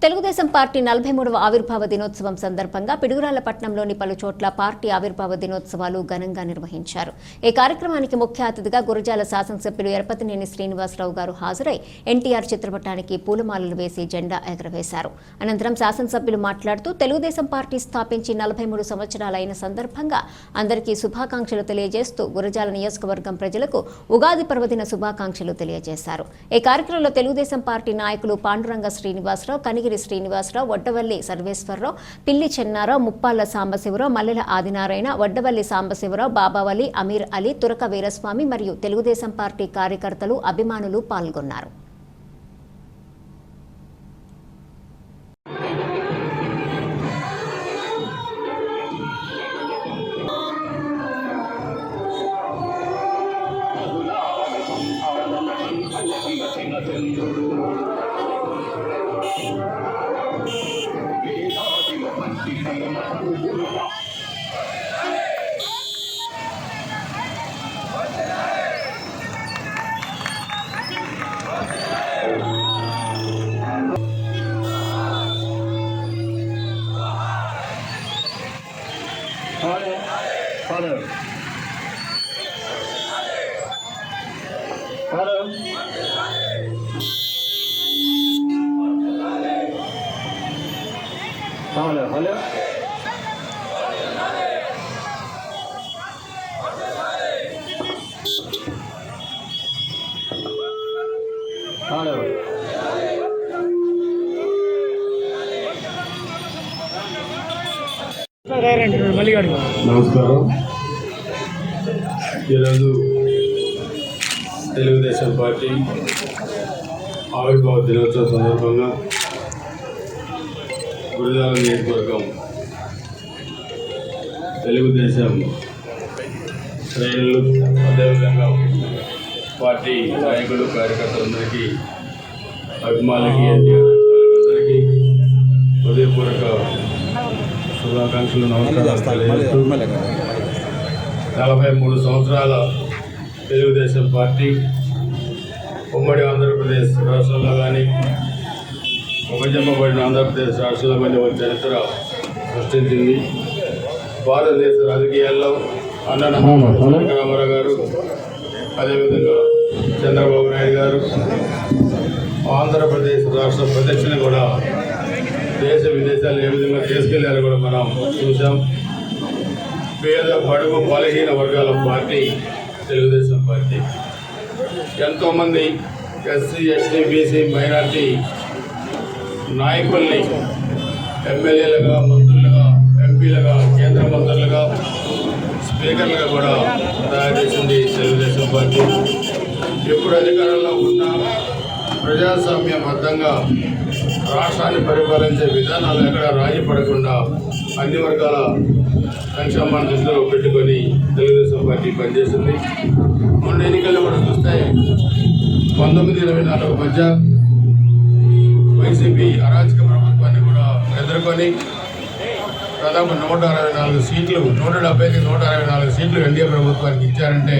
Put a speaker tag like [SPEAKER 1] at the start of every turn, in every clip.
[SPEAKER 1] Telugu Desam party 43వ ఆవిర్భావ దినోత్సవం సందర్భంగా పిడుగురాళ్లపట్నంలోని పలు చోట్ల పార్టీ ఆవిర్భావ దినోత్సవాలు ఘనంగా నిర్వహించారు. ఈ కార్యక్రమానికి ముఖ్య అతిథిగా గురజాల శాసనసభ్యులు ఎరపతినేని శ్రీనివాసరావు గారు హాజరై ఎన్టీఆర్ చిత్రపటానికి పూలమాలలు వేసి జెండా ఎగురవేశారు. అనంతరం శాసనసభ్యులు మాట్లాడుతూ తెలుగుదేశం పార్టీ స్థాపించి 43 సంవత్సరాలైన సందర్భంగా అందరికీ శుభాకాంక్షలు తెలియజేస్తూ గురజాల నియోజకవర్గం ప్రజలకు ఉగాది పర్వదిన శుభాకాంక్షలు తెలియజేశారు. ఈ కార్యక్రమంలో తెలుగుదేశం పార్టీ నాయకులు పాండురంగ శ్రీనివాసరావు, కనిగిరి శ్రీనివాసరావు, వడ్డవల్లి సర్వేశ్వరరావు, పిల్లి చెన్నారావు, ముప్పాళ్ల సాంబశివరావు, మల్లెల ఆదినారాయణ, వడ్డవల్లి సాంబశివరావు, బాబావలి, అమీర్ అలీ, తురక వీరస్వామి మరియు తెలుగుదేశం పార్టీ కార్యకర్తలు, అభిమానులు పాల్గొన్నారు.
[SPEAKER 2] నమస్కారం. ఈరోజు తెలుగుదేశం పార్టీ ఆవిర్భావ దినోత్సవం సందర్భంగా గురజాల నియోజకవర్గం తెలుగుదేశం శ్రేణులు, అదేవిధంగా పార్టీ నాయకులు, కార్యకర్తలందరికీ, అభిమానులకి, అందరికీ హృదయపూర్వక శుభాకాంక్షలు, నమస్కారాలు తెలియజేస్తూ 43 సంవత్సరాల తెలుగుదేశం పార్టీ ఉమ్మడి ఆంధ్రప్రదేశ్ రాష్ట్రంలో కానీ, విభజింపబడిన ఆంధ్రప్రదేశ్ రాష్ట్రంలో కానీ ఒక చరిత్ర సృష్టించింది. భారతదేశ రాజకీయాల్లో నందమూరి రామారావు గారు, అదేవిధంగా చంద్రబాబు నాయుడు గారు ఆంధ్రప్రదేశ్ రాష్ట్ర ప్రదక్షిణ కూడా దేశ విదేశాలు ఏ విధంగా తీసుకెళ్లారో కూడా మనం చూసాం. పేద, బడుగు, బలహీన వర్గాల పార్టీ తెలుగుదేశం పార్టీ. ఎంతోమంది ఎస్సీ, ఎస్టీ, బీసీ, మైనార్టీ నాయకుల్ని ఎమ్మెల్యేలుగా, మంత్రులుగా, ఎంపీలుగా, కేంద్ర మంత్రులుగా, స్పీకర్లుగా కూడా తయారు చేసింది తెలుగుదేశం పార్టీ. ఎప్పుడు అధికారంలో ఉన్నా ప్రజాస్వామ్యబద్ధంగా రాష్ట్రాన్ని పరిపాలించే విధానాలు ఎక్కడ రాజీ పడకుండా అన్ని వర్గాల సంక్షేమాన్ని దృష్టిలో పెట్టుకొని తెలుగుదేశం పార్టీ పనిచేసింది. మొన్న ఎన్నికల్లో కూడా చూస్తే 1924 మధ్య వైసీపీ అరాచక ప్రభుత్వాన్ని కూడా ఎదుర్కొని దాదాపు 164 సీట్లు, 170కి 164 సీట్లు ఎన్డీఏ ప్రభుత్వానికి ఇచ్చారంటే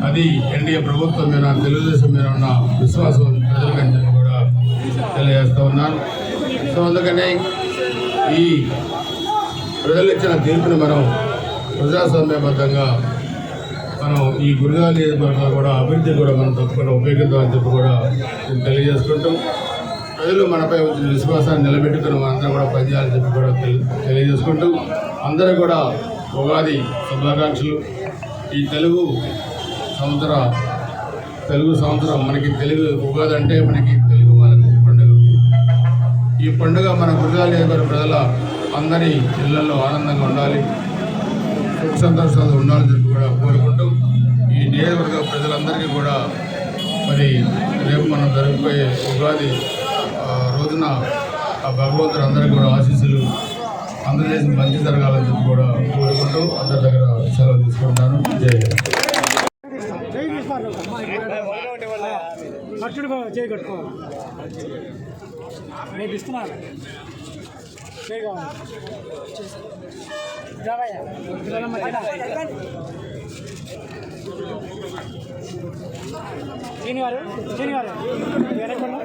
[SPEAKER 2] అది ఎన్డీఏ ప్రభుత్వం మీద, తెలుగుదేశం మీద ఉన్న విశ్వాసం ప్రజలకని చెప్పి కూడా తెలియజేస్తూ ఉన్నాను. సో అందుకనే ఈ ప్రజలు ఇచ్చిన తీర్పుని మనం ప్రజాస్వామ్యబద్ధంగా మనం ఈ గురజాల నియోజకవర్గంలో కూడా అభివృద్ధి కూడా మనం తప్పకుండా ఉపయోగిద్దామని చెప్పి కూడా తెలియజేసుకుంటూ, ప్రజలు మనపై వచ్చిన విశ్వాసాన్ని నిలబెట్టుకుని మనందరం కూడా పనిచేయాలని చెప్పి కూడా తెలియజేసుకుంటూ, అందరూ కూడా ఉగాది శుభాకాంక్షలు. ఈ తెలుగు సంవత్సరం మనకి తెలుగు ఉగాది అంటే మనకి తెలుగు వాళ్ళకి పండుగ. ఈ పండుగ మన గురజాల నియోజకవర్గ ప్రజల అందరి ఇళ్లలో ఆనందంగా ఉండాలి, సుఖ సంతోషాలు ఉండాలని చెప్పి కూడా కోరుకుంటూ, ఈ నియోజకవర్గ ప్రజలందరికీ కూడా మరి రేపు మనం జరగబోయే ఉగాది రోజున ఆ భగవంతుడు అందరికీ కూడా ఆశీస్సులు అందజేసి మంచి జరగాలని చెప్పి కూడా కోరుకుంటూ అందరి దగ్గర సెలవు తీసుకుంటాను. జై
[SPEAKER 3] రేపు ఇస్తున్నాను. చీని గారు వెనకుండా